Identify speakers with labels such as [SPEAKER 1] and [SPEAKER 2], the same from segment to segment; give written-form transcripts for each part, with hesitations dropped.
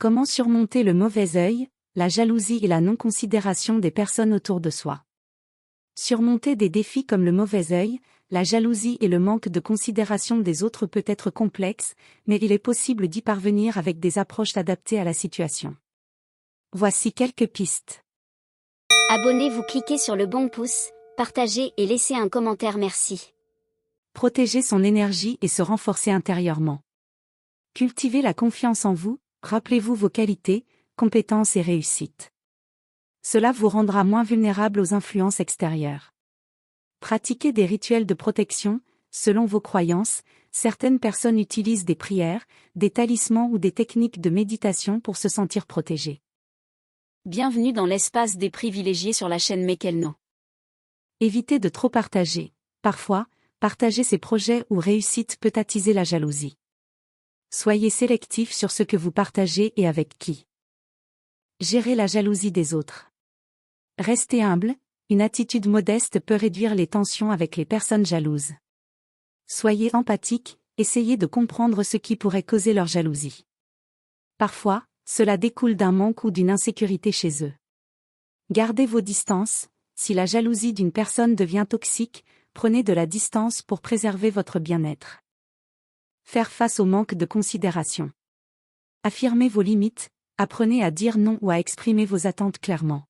[SPEAKER 1] Comment surmonter le mauvais œil, la jalousie et la non-considération des personnes autour de soi? Surmonter des défis comme le mauvais œil, la jalousie et le manque de considération des autres peut être complexe, mais il est possible d'y parvenir avec des approches adaptées à la situation. Voici quelques pistes.
[SPEAKER 2] Abonnez-vous, cliquez sur le bon pouce, partagez et laissez un commentaire, merci.
[SPEAKER 1] Protéger son énergie et se renforcer intérieurement. Cultivez la confiance en vous, rappelez-vous vos qualités, compétences et réussites. Cela vous rendra moins vulnérable aux influences extérieures. Pratiquez des rituels de protection. Selon vos croyances, certaines personnes utilisent des prières, des talismans ou des techniques de méditation pour se sentir protégées.
[SPEAKER 3] Bienvenue dans l'espace des privilégiés sur la chaîne Mekelno.
[SPEAKER 1] Évitez de trop partager. Parfois, partager ses projets ou réussites peut attiser la jalousie. Soyez sélectif sur ce que vous partagez et avec qui. Gérez la jalousie des autres. Restez humble, une attitude modeste peut réduire les tensions avec les personnes jalouses. Soyez empathique, essayez de comprendre ce qui pourrait causer leur jalousie. Parfois, cela découle d'un manque ou d'une insécurité chez eux. Gardez vos distances. Si la jalousie d'une personne devient toxique, prenez de la distance pour préserver votre bien-être. Faire face au manque de considération. Affirmez vos limites, apprenez à dire non ou à exprimer vos attentes clairement.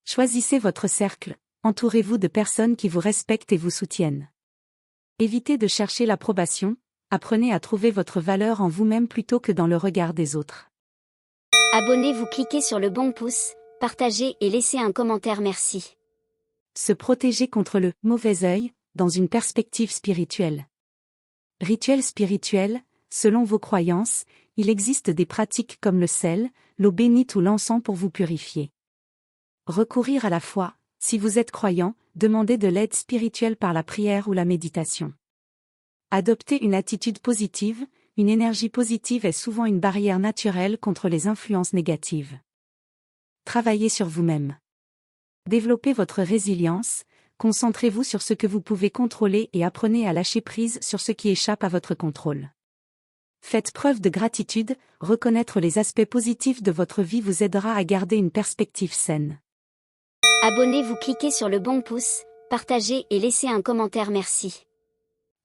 [SPEAKER 1] Choisissez votre cercle, entourez-vous de personnes qui vous respectent et vous soutiennent. Évitez de chercher l'approbation, apprenez à trouver votre valeur en vous-même plutôt que dans le regard des autres.
[SPEAKER 2] Abonnez-vous, cliquez sur le bon pouce, partagez et laissez un commentaire, merci.
[SPEAKER 1] Se protéger contre le mauvais œil, dans une perspective spirituelle. Rituel spirituel, selon vos croyances, il existe des pratiques comme le sel, l'eau bénite ou l'encens pour vous purifier. Recourir à la foi, si vous êtes croyant, demandez de l'aide spirituelle par la prière ou la méditation. Adoptez une attitude positive, une énergie positive est souvent une barrière naturelle contre les influences négatives. Travaillez sur vous-même. Développez votre résilience, concentrez-vous sur ce que vous pouvez contrôler et apprenez à lâcher prise sur ce qui échappe à votre contrôle. Faites preuve de gratitude, reconnaître les aspects positifs de votre vie vous aidera à garder une perspective saine.
[SPEAKER 2] Abonnez-vous, cliquez sur le bon pouce, partagez et laissez un commentaire, merci.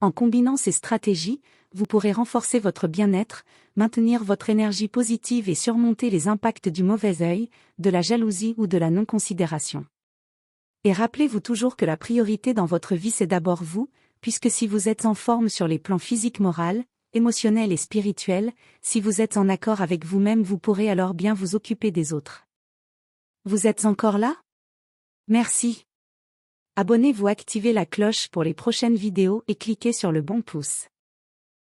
[SPEAKER 1] En combinant ces stratégies, vous pourrez renforcer votre bien-être, maintenir votre énergie positive et surmonter les impacts du mauvais œil, de la jalousie ou de la non-considération. Et rappelez-vous toujours que la priorité dans votre vie c'est d'abord vous, puisque si vous êtes en forme sur les plans physique, moral, émotionnel et spirituel, si vous êtes en accord avec vous-même vous pourrez alors bien vous occuper des autres. Vous êtes encore là? Merci. Abonnez-vous, activez la cloche pour les prochaines vidéos et cliquez sur le bon pouce.